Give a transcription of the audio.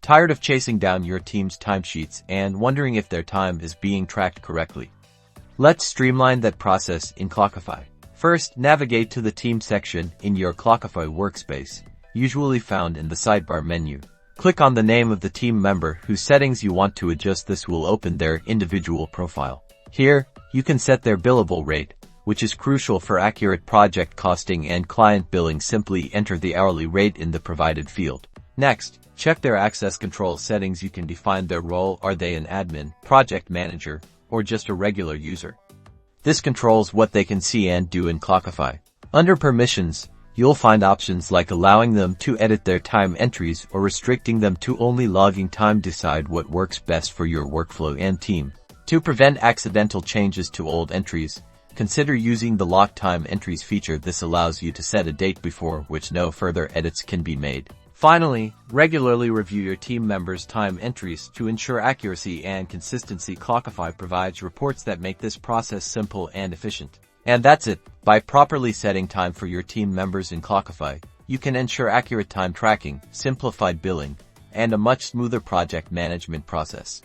Tired of chasing down your team's timesheets and wondering if their time is being tracked correctly? Let's streamline that process in Clockify. First, navigate to the Team section in your Clockify workspace, usually found in the sidebar menu. Click on the name of the team member whose settings you want to adjust. This will open their individual profile. Here, you can set their billable rate, which is crucial for accurate project costing and client billing. Simply enter the hourly rate in the provided field. Next, check their access control settings. You can define their role. Are they an admin, project manager, or just a regular user? This controls what they can see and do in Clockify. Under permissions, you'll find options like allowing them to edit their time entries or restricting them to only logging time. Decide what works best for your workflow and team. To prevent accidental changes to old entries, consider using the Lock Time Entries feature. This allows you to set a date before which no further edits can be made. Finally, regularly review your team members' time entries to ensure accuracy and consistency. Clockify provides reports that make this process simple and efficient. And that's it. By properly setting time for your team members in Clockify, you can ensure accurate time tracking, simplified billing, and a much smoother project management process.